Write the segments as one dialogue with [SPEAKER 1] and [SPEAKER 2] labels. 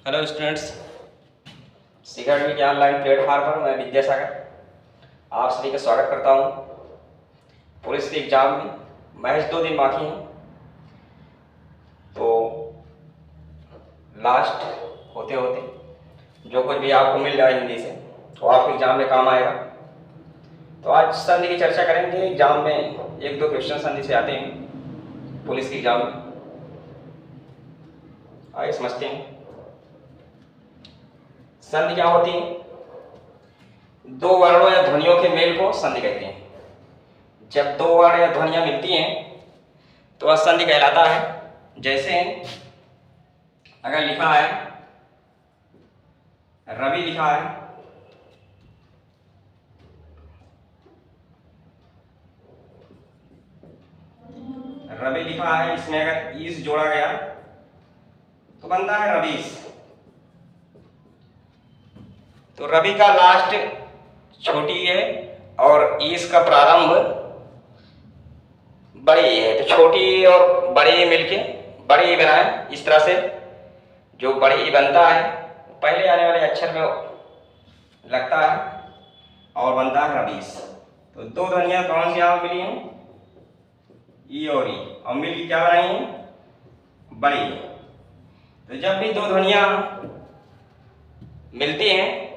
[SPEAKER 1] Hello students, सीखा के online platform पर मैं विद्यासागर आप सभी का स्वागत करता हूं। पुलिस के एग्ज़ाम में महज 2 दिन बाकी हैं, तो लास्ट होते होते जो कुछ भी आपको मिल जाए हिंदी से तो आपके एग्ज़ाम में काम आएगा। तो आज संधि की चर्चा करेंगे। एग्ज़ाम में 1-2 क्वेश्चन संधि से आते हैं पुलिस के एग्ज़ाम में। आइए समझते हैं संधि क्या होती है। 2 वर्णों या ध्वनियों के मेल को संधि कहते हैं। जब 2 वर्ण या ध्वनियां मिलती हैं तो वह संधि कहलाता है। जैसे अगर लिखा है रवि, लिखा है रवि, लिखा है, इसमें अगर ईस जोड़ा गया तो बनता है रवीश। तो रवि का लास्ट छोटी है और ईस का प्रारंभ बड़ी है, तो छोटी और बड़ी मिलके बड़ी बनाए। इस तरह से जो बड़ी बनता है पहले आने वाले अक्षर में लगता है और बनता है रवीश। तो 2 ध्वनियां कौन सी यहाँ मिली हैं? ई और ई, और मिलके क्या बनाई हैं? बड़ी। तो जब भी 2 ध्वनियां मिलती हैं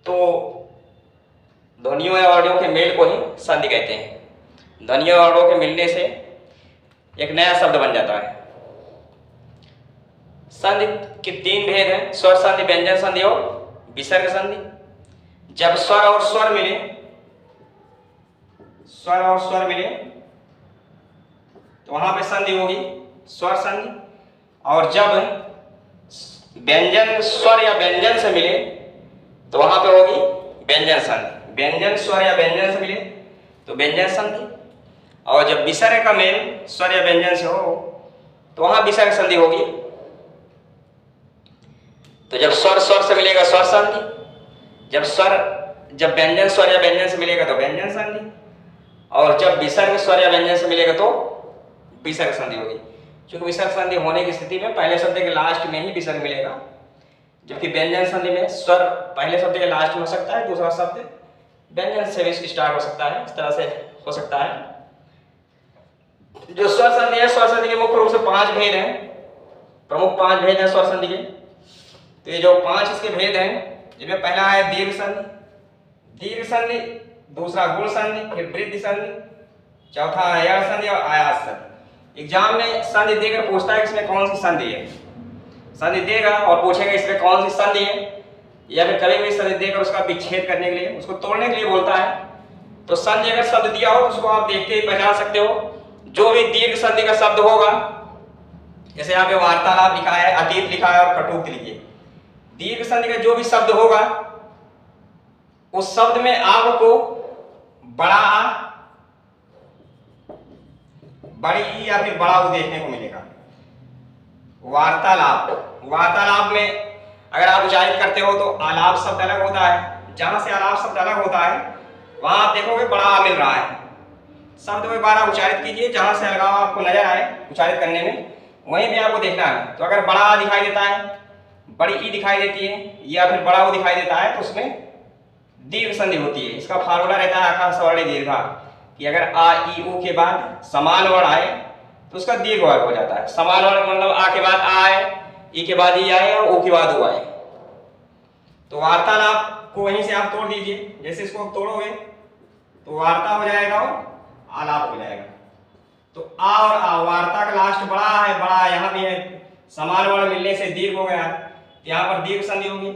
[SPEAKER 1] तो ध्वनियों या वर्णों के मेल को ही संधि कहते हैं। ध्वनियों और वर्णों के मिलने से एक नया शब्द बन जाता है। संधि के 3 भेद हैं: स्वर संधि, व्यंजन संधि और विसर्ग संधि। जब स्वर और स्वर मिले तो वहां पे संधि होगी स्वर संधि, और जब व्यंजन स्वर या व्यंजन से मिले तो वहां पे होगी व्यंजन संधि। व्यंजन स्वर या व्यंजन से मिले तो व्यंजन संधि, और जब विसर्ग का मेल स्वर या व्यंजन से हो तो वहां विसर्ग संधि होगी। तो जब स्वर स्वर से मिलेगा स्वर संधि, जब व्यंजन स्वर या व्यंजन से मिलेगा तो व्यंजन संधि, और जब विसर्ग स्वर या व्यंजन से मिलेगा तो विसर्ग संधि होगी। क्योंकि विसर्ग संधि होने की स्थिति में पहले शब्द के लास्ट में ही विसर्ग मिलेगा, जबकि व्यंजन संधि में स्वर पहले शब्द के लास्ट में हो सकता है, दूसरा शब्द व्यंजन से भी स्टार्ट हो सकता है। इस तरह से हो सकता है। जो स्वर संधि है, स्वर संधि के मुख्य रूप से 5 भेद हैं, प्रमुख 5 भेद हैं स्वर संधि के। तो ये जो 5 इसके भेद हैं, जिनमें पहला है दीर्घ संधि, दूसरा गुण संधि, फिर वृद्धि संधि, चौथा है यड़ संधि और आयास संधि। एग्जाम में संधि देकर पूछता है इसमें कौन सी संधि है। संधि देगा और पूछेगा इसमें कौन सी संधि है, या फिर कभी भी संधि देकर उसका विच्छेद करने के लिए, उसको तोड़ने के लिए बोलता है। तो संधि अगर शब्द दिया हो तो उसको आप देखते ही पहचान सकते हो। जो भी दीर्घ संधि का शब्द होगा, जैसे यहाँ पे वार्तालाप लिखा है, अतीत लिखा है और कटुक्ति लिखी है, दीर्घ संधि का जो भी शब्द होगा उस शब्द में आपको बड़ा आ, बड़ी ई या फिर बड़ा ऊ देखने को मिलेगा। वार्तालाप में अगर आप उच्चारित करते हो तो आलाप शब्द अलग होता है। जहां से आलाप शब्द अलग होता है वहां आप देखोगे बड़ा आ मिल रहा है। शब्द में बार उच्चारित कीजिए, जहां से अलगाव आपको नजर आए उच्चारित करने में वहीं भी आपको देखना है। तो अगर बड़ा आ दिखाई देता है, बड़ी ई दिखाई देती है, या फिर बड़ा ऊ दिखाई देता है, तो उसमें दीर्घ संधि होती है। इसका फार्मूला रहता है आकाश वर्ण दीर्घा, कि अगर आ ई ऊ के बाद समान वर्ण आए तो उसका दीर्घ वर्ग हो जाता है। समान वर्ण मतलब आ के बाद आ आए, ई के बाद ई आए और ऊ के बाद ऊ आए। तो वार्तालाप को वहीं से आप तोड़ दीजिए। जैसे इसको आप तोड़ोगे तो वार्ता हो जाएगा और आलाप हो जाएगा। तो आ और आ, वार्ता का लास्ट बड़ा है, बड़ा यहाँ भी है, समान वर्ण मिलने से दीर्घ हो गया, तो यहाँ पर दीर्घ संधि होगी।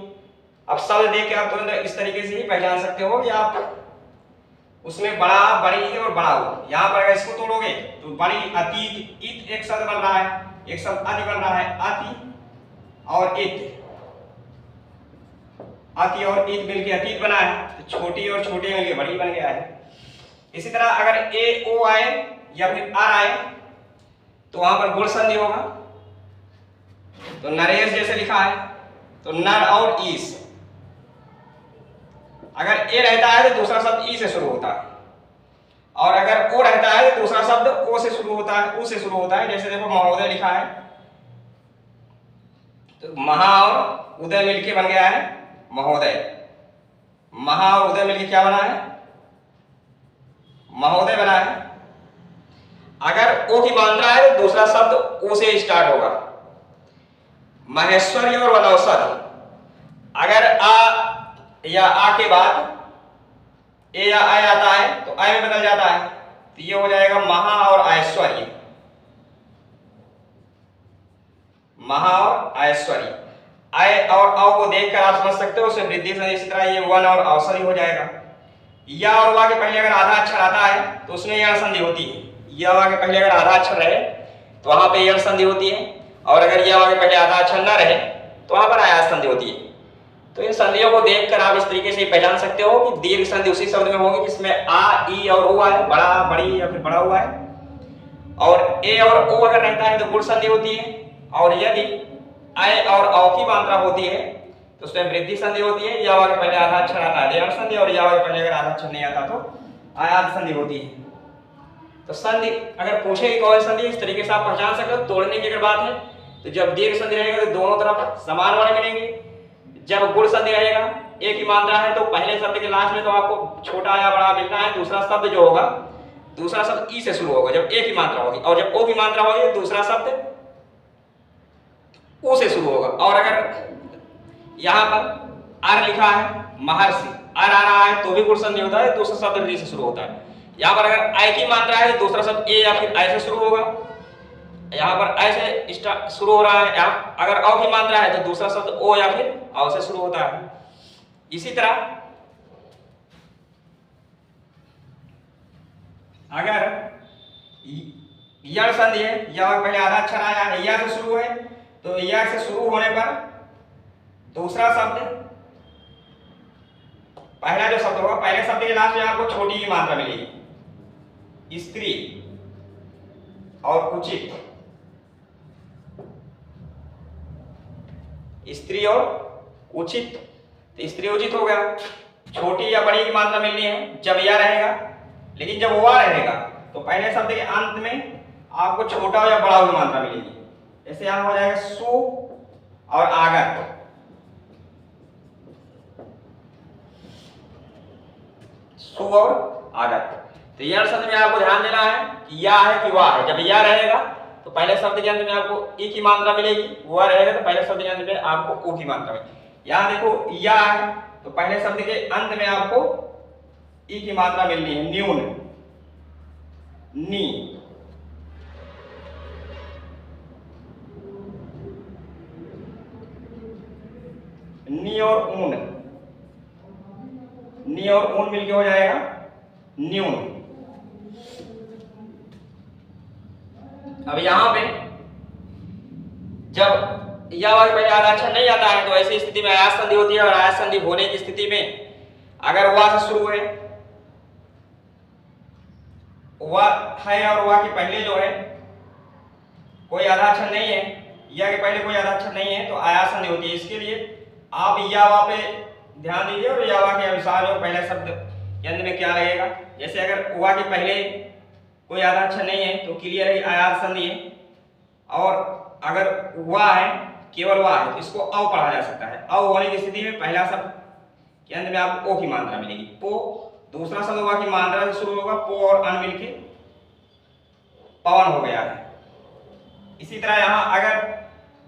[SPEAKER 1] अब शब्द देख के आप तुरंत इस तरीके से ही पहचान सकते हो कि आप उसमें बड़ा, बड़ी और बड़ा हो। यहाँ पर अगर इसको तोड़ोगे तो बड़ी, अतीत, इत एक शब्द बन रहा है, एक शब्द अति बन रहा है, अति और इत, अति और इत मिलके अतीत बना है, तो छोटी और छोटे मिलके बड़ी बन गया है। इसी तरह अगर ए ओ आए या फिर आर आए तो वहां पर गुण संधि होगा। तो नरेश जैसे लिखा है तो नर और ईस, अगर ए रहता है तो दूसरा शब्द ई से शुरू होता है, और अगर ओ रहता है तो दूसरा शब्द ओ से शुरू होता है, ऊ से शुरू होता है। जैसे देखो महोदय लिखा है, तो महा और उदय मिलके बन गया है महोदय। महा और उदय मिलके क्या बना है? महोदय बना है। अगर ओ की मात्रा है तो दूसरा शब्द ओ से स्टार्ट होगा। महेश्वरी और वनौषधि, अगर आ या आ के बाद ए या आ आता है तो आ में बदल जाता है, तो ये हो जाएगा महा और ऐश्वर्य। महा और ऐश्वर्य। आय और औ को देखकर आप समझ सकते हो उसे वृद्धि संधि, इसी तरह ये वन और औषधि हो जाएगा। या और वा के पहले अगर आधा अक्षर आता है तो उसमें यण संधि होती है। या वा के पहले अगर आधा अक्षर रहे तो वहां पे यण संधि होती है, और अगर या वा के पहले आधा अक्षर न रहे तो वहां पर आयास संधि होती है। तो इन संधियों को देखकर आप इस तरीके से पहचान सकते हो कि दीर्घ संधि उसी शब्द में होगी जिसमें आ, ई और ओ है, बड़ा, बड़ी या फिर बड़ा हुआ है। और ए और ओ अगर रहता है तो गुण संधि होती है, और यदि आय और औ की मात्रा होती है तो उसमें वृद्धि संधि होती है। या के पहले आधा अक्षर आता है यण संधि, और या के पहले अगर आधा अक्षर नहीं आता तो आयात संधि होती है। तो संधि अगर पूछे कि कौन संधि, इस तरीके से आप पहचान सकते हो। तोड़ने की अगर बात है तो जब दीर्घ संधि रहेगा तो दोनों तरफ समान वर्ण मिलेंगे। जब गुण संधि रहेगा, एक ही मात्रा है तो पहले शब्द के लास्ट में तो आपको छोटा या बड़ा मिलना है। दूसरा शब्द जो होगा, दूसरा शब्द ई से शुरू होगा जब एक ही मात्रा होगी, और जब ओ की मात्रा होगी तो दूसरा शब्द ओ से शुरू होगा। और अगर यहां पर आर लिखा है महर्षि, आर आ रहा है तो भी गुण संधि होता है, दूसरा शब्द री से शुरू होता है। यहां पर अगर आय की मात्रा है तो दूसरा शब्द ए या फिर आई से शुरू होगा। यहां पर आई से शुरू हो रहा है। अगर औ की मात्रा है तो दूसरा शब्द ओ या फिर औ से शुरू होता है। इसी तरह अगर यण संधि है, या पहले आधा अक्षर आया है, या से शुरू है, तो या से शुरू होने पर दूसरा शब्द, पहला जो शब्द होगा, पहले शब्द के लास्ट में आपको छोटी ही मात्रा मिलेगी, स्त्री और उचित। स्त्री और उचित, तो स्त्री उचित हो गया। छोटी या बड़ी की मात्रा मिलनी है जब या रहेगा, लेकिन जब वा रहेगा तो पहले शब्द के अंत में आपको छोटा या बड़ा की मात्रा मिलेगी। जैसे यहां हो जाएगा सु और आगर, सु और आगर। तो यह शब्द में आपको ध्यान देना है कि या है कि वाह है। जब या रहेगा तो पहले शब्द के अंत में आपको ई की मात्रा मिलेगी, वह रहेगा तो पहले शब्द के अंत में आपको ओ की मात्रा मिलेगी। यहां देखो या है तो पहले शब्द के अंत में आपको ई की मात्रा मिलनी है, न्यून, नी। नी और ऊन, नी और ऊन मिलके हो जाएगा न्यून। अब यहां पे जब या वाले पहले आधा अक्षर नहीं आता है तो ऐसी स्थिति में आयास संधि होती है, और आयास संधि होने की स्थिति में अगर वा से शुरू है, वा है और वा के पहले जो है कोई आधा अक्षर नहीं है, या के पहले कोई आधा अक्षर नहीं है, तो आयास संधि होती है। इसके लिए आप या वा पे ध्यान दीजिए और या वा के अनुसार जो पहला शब्द के अंत में क्या लगेगा। जैसे अगर वा के पहले कोई आधा अक्षर नहीं है तो क्लियर है आयास संधि है, और अगर वा है, केवल वा है, तो इसको औ पढ़ा जा सकता है। औ होने की स्थिति में पहला शब्द के अंत में आपको ओ की मात्रा मिलेगी, पो। दूसरा शब्द वा की मात्रा से शुरू होगा, पो और अन मिलके पवन हो गया है। इसी तरह यहाँ अगर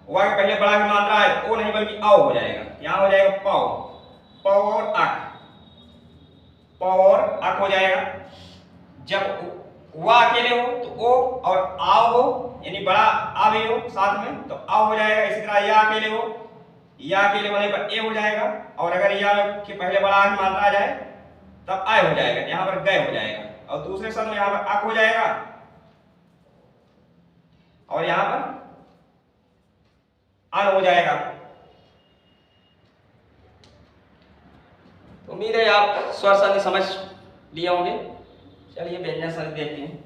[SPEAKER 1] वा के पहले बड़ा की मात्रा है, ओ नहीं बल्कि औ हो जाएगा। यहाँ हो जाएगा पौ, पौ और अक, पौ और अक हो जाएगा। जब वा अकेले हो तो ओ, और आओ हो यानी बड़ा आ भी हो साथ में तो आ हो जाएगा। इसी तरह या अकेले हो, या अकेले होने पर ए हो जाएगा, और अगर या के पहले बड़ा की मात्रा आ जाए तब आय हो जाएगा, यहाँ पर गए हो जाएगा। और दूसरे शब्द में यहाँ पर अक हो जाएगा, और यहाँ पर अन हो जाएगा। उम्मीद है आप स्वर संधि समझ लिए होंगे। चलिए व्यंजन संधि देखते हैं।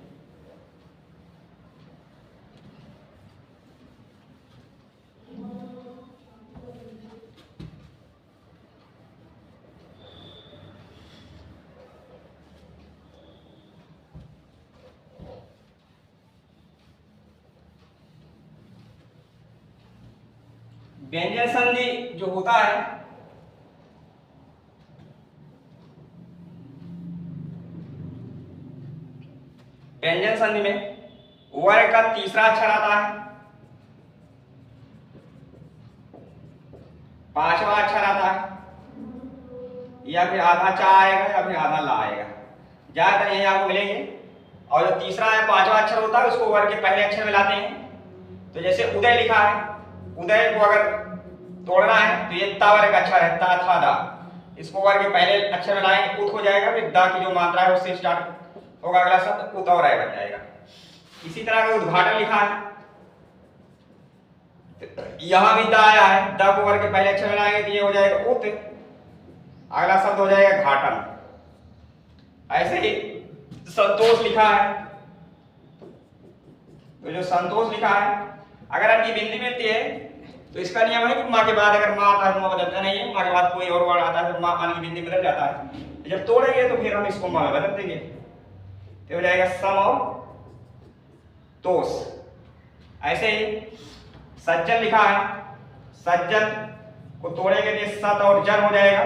[SPEAKER 1] व्यंजन संधि जो होता है व्यंजन संधि में वर्ग का तीसरा अक्षर आता है, पांचवा अक्षर आता है, या फिर आधा चा आएगा या फिर आधा ला आएगा, ज्यादातर यही आपको मिलेंगे। और जो तीसरा या पांचवा अक्षर होता है उसको वर्ग के पहले अक्षर में लाते हैं। तो जैसे उदय लिखा है, उदय को अगर तोड़ना है तो ये ता वर्ग का अक्षर है, ता था दा, इसको वर्ग के पहले अक्षर में लाएंगे, उत हो जाएगा, फिर दा की जो मात्रा है उससे स्टार्ट होगा अगला शब्द, उत और बन जाएगा। इसी तरह का उद्घाटन लिखा है, यहां भी दा आया है, दा को वर्ग के पहले अक्षर में लाएंगे तो ये हो जाएगा उत, अगला शब्द हो जाएगा घाटन। ऐसे ही संतोष लिखा है, तो जो संतोष लिखा है अगर आपकी बिंदी मिलती है तो इसका नियम है कि माँ के बाद अगर माँ आता है तो माँ बदलता नहीं है, माँ के बाद कोई और वर्ड आता है तो माँ आने की बिंदी बदल जाता है। जब तोड़ेंगे तो फिर हम इसको माँ में बदल देंगे, तो हो जाएगा सम और तोष। ऐसे ही सज्जन लिखा है, सज्जन को तोड़ेंगे तो सत और जन हो जाएगा।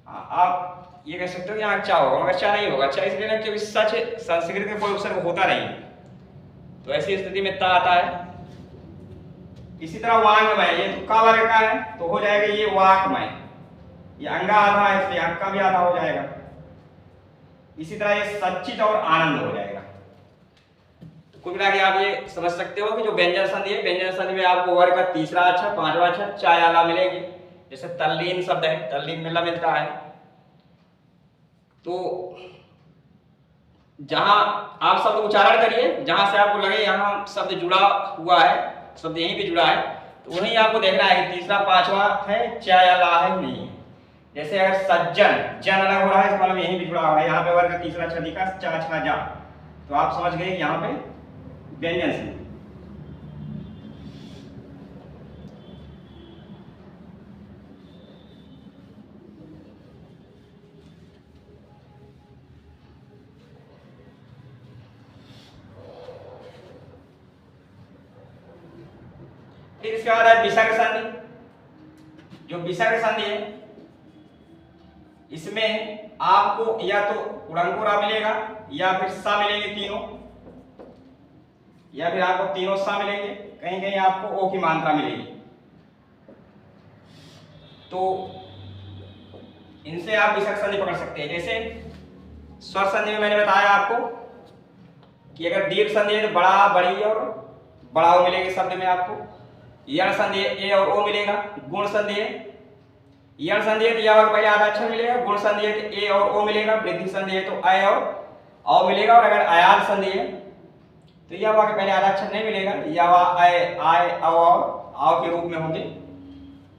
[SPEAKER 1] आप ये कह सकते हो कि यहाँ अच्छा होगा, मगर अच्छा नहीं होगा। अच्छा इसलिए ना क्योंकि सच संस्कृत में कोई उपसर्ग होता नहीं है, तो ऐसी स्थिति में ता आता है। इसी तरह वांगमय, ये तुक्का वर्ग का है तो हो जाएगा ये वाक्मय, ये अंगा आधा है इसलिए अंग का भी आधा हो जाएगा। इसी तरह ये सच्चित और आनंद हो जाएगा। तो कुल मिला के आप ये समझ सकते हो कि जो व्यंजन संधि है, व्यंजन संधि में आपको वर्ग का तीसरा अक्षर, पांचवा अक्षर, चा या ला मिलेंगे। जैसे तल्लीन शब्द है, तल्लीन में ला मिलता है, तो जहां आप शब्द उच्चारण करिए, जहां से आपको लगे यहाँ शब्द जुड़ा हुआ है, शब्द यहीं पे जुड़ा है, तो वहीं आपको देखना है कि तीसरा पांचवा है, चा या ला है नहीं। जैसे अगर सज्जन, जन अलग हो रहा है, मतलब यहीं पे जुड़ा हुआ है, यहाँ पे वर्ग का तीसरा अक्षर लिखा चा छा जा, तो आप समझ गए यहाँ पे व्यंजन से। फिर इसके बाद है विसर्ग संधि। जो विसर्ग संधि है इसमें आपको या तो उड़ंगोरा मिलेगा या फिर सा मिलेंगे तीनों, या फिर आपको तीनों सा मिलेंगे, कहीं कहीं आपको ओ की मात्रा मिलेगी। तो इनसे आप विसर्ग संधि पकड़ सकते हैं। जैसे स्वर संधि में मैंने बताया आपको कि अगर दीर्घ संधि है तो बड़ा, बड़ी और बड़ा ओ मिलेंगे शब्द में आपको। यण संधि है ए और ओ मिलेगा। गुण संधि है, यण संधि है तो या पहले आधा अक्षर मिलेगा, गुण संधि है तो ए और ओ मिलेगा, वृद्धि संधि है तो अ और औ मिलेगा। और अगर अयाल संधि है तो या के पहले आधा अक्षर नहीं मिलेगा, या आय आय औ के रूप में होंगे।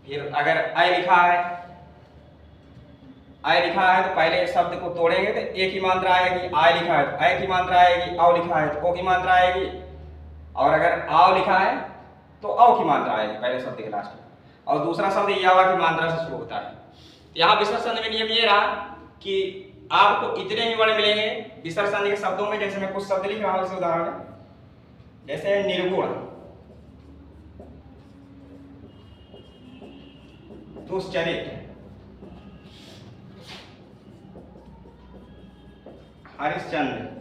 [SPEAKER 1] फिर अगर अय लिखा है, आय लिखा है तो पहले शब्द को तोड़ेंगे तो ए की मात्रा आएगी, आय लिखा है तो अय की मात्रा आएगी, औ लिखा है तो ओ की मात्रा आएगी, और अगर आव लिखा है तो औ की मात्रा आएगी पहले शब्द के लास्ट में, और दूसरा शब्द यावा की मात्रा से शुरू होता है। तो यहाँ विसर्ग संधि में नियम ये रहा कि आपको इतने ही वर्ण मिलेंगे विसर्ग संधि के शब्दों में। जैसे मैं कुछ शब्द लिख रहा हूँ, इसे उदाहरण है, जैसे निर्गुण, दुश्चरित, हरिश्चंद्र,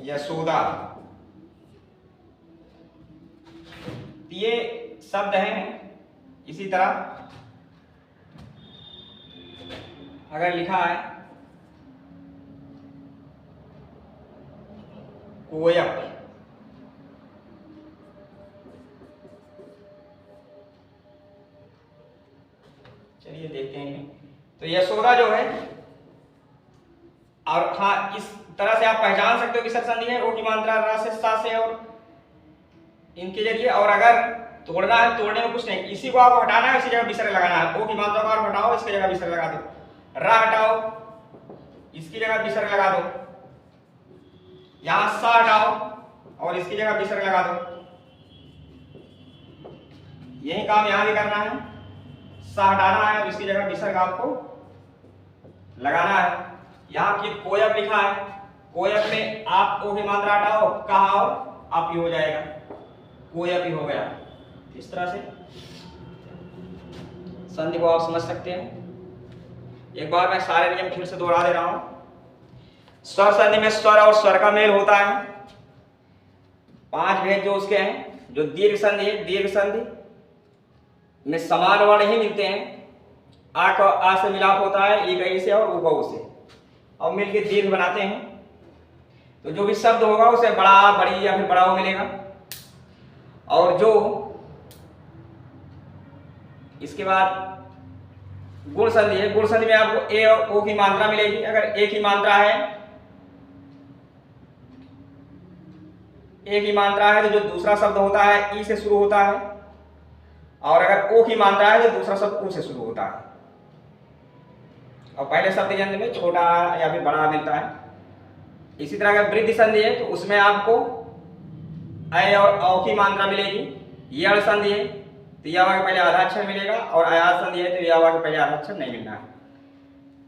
[SPEAKER 1] यशोदा, ये शब्द हैं। इसी तरह अगर लिखा है कोयप, चलिए देखते हैं। तो यशोदा जो है, और हाँ इस तरह से आप पहचान सकते हो कि विसर्ग संधि है, ओ की मात्रा रा से सा से और इनके जरिए। और अगर तोड़ना है, तोड़ने में कुछ नहीं, इसी को आपको हटाना है, इसी जगह विसर्ग लगाना है। ओ की मात्रा को आप हटाओ, इसकी जगह विसर्ग लगा दो, रा हटाओ, इसकी जगह विसर्ग लगा दो, यहां सा हटाओ और इसकी जगह विसर्ग लगा दो। यही काम यहां भी करना है, सा हटाना है और इसकी जगह विसर्ग आपको लगाना है। यहाँ की कोयब लिखा है, कोयप में आप ओ की मात्रा हटाओ, कहा आओ, आप ही हो जाएगा, कोयप ही हो गया। इस तरह से संधि को आप समझ सकते हैं। एक बार मैं सारे नियम फिर से दोहरा दे रहा हूं। स्वर संधि में स्वर और स्वर का मेल होता है। 5 भेद जो उसके हैं, जो दीर्घ संधि है, दीर्घ संधि में समान वर्ण ही मिलते हैं। आ का आ से मिलाप होता है, ई का ई से और उ का उ से, और मिलके दीर्घ बनाते हैं। तो जो भी शब्द होगा उसे बड़ा आ, बड़ी या फिर बड़ा ओ मिलेगा। और जो इसके बाद गुण संधि है, गुण संधि में आपको ए और ओ की मात्रा मिलेगी। अगर ए की मात्रा है, ए की मात्रा है तो जो दूसरा शब्द होता है ई से शुरू होता है, और अगर ओ की मात्रा है तो दूसरा शब्द उ से शुरू होता है। और पहले शब्द यंत्र में छोटा या फिर बड़ा मिलता है। इसी तरह अगर वृद्धि संधि है तो उसमें आपको ऐ और औ की मात्रा मिलेगी। यण संधि है तो यह के पहले आधा अक्षर मिलेगा, और अयाज संधि है तो यह के पहले आधा अक्षर नहीं मिलना है।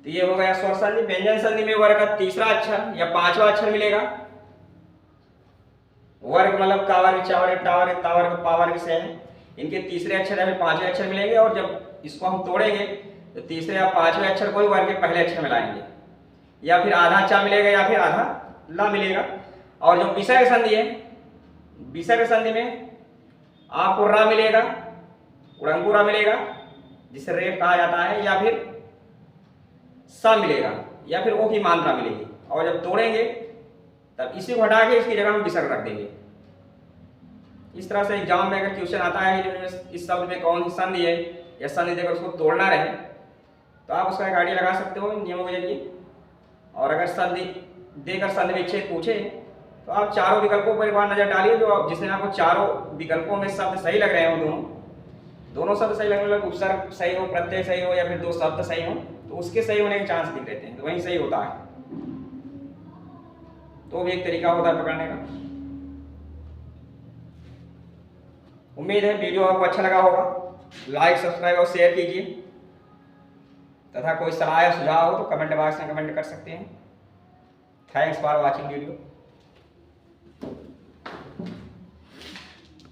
[SPEAKER 1] तो ये हो गया स्वर संधि। व्यंजन संधि में वर्ग का तीसरा अक्षर या 5वां अक्षर मिलेगा। वर्ग मतलब का वर्ग, चा वर्ग, टा वर्ग, ता वर्ग, पा वर्ग से है। इनके तीसरे अक्षर या फिर 5वें अक्षर मिलेंगे, और जब इसको हम तोड़ेंगे तो तीसरे या 5वें अक्षर को ही वर्ग के पहले अक्षर में लाएंगे। या फिर आधा चा मिलेगा या फिर आधा ला मिलेगा। और जो विसर्ग संधि है, विसर्ग संधि में आपको रा मिलेगा, उड़ंगुरा मिलेगा जिसे रेप कहा जाता है, या फिर सा मिलेगा, या फिर ओ की मात्रा मिलेगी। और जब तोड़ेंगे तब इसी को हटा के इसकी जगह हम विसर्ग रख देंगे। इस तरह से एग्जाम में अगर क्वेश्चन आता है कि इस शब्द में कौन सी संधि है या संधि देकर उसको तोड़ना रहे तो आप उसका एक आइडिया लगा सकते हो नियमों के जरिए। और अगर संधि देकर संधि विच्छेद पूछे तो आप चारों विकल्पों पर एक बार नजर डालिए, जो जिसमें आपको चारों विकल्पों में शब्द सही लग रहे हो, दोनों शब्द सही लगने लगे, उपसर्ग सही हो, प्रत्यय सही हो, या फिर 2 शब्द सही हो, तो उसके सही होने के चांस दिख रहते हैं, तो वही सही होता है। तो भी एक तरीका होता है पकड़ने का। उम्मीद है वीडियो आपको अच्छा लगा होगा। लाइक, सब्सक्राइब और शेयर कीजिए, तथा कोई सलाह या सुझाव हो तो कमेंट बॉक्स में कमेंट कर सकते हैं। Thanks for watching video.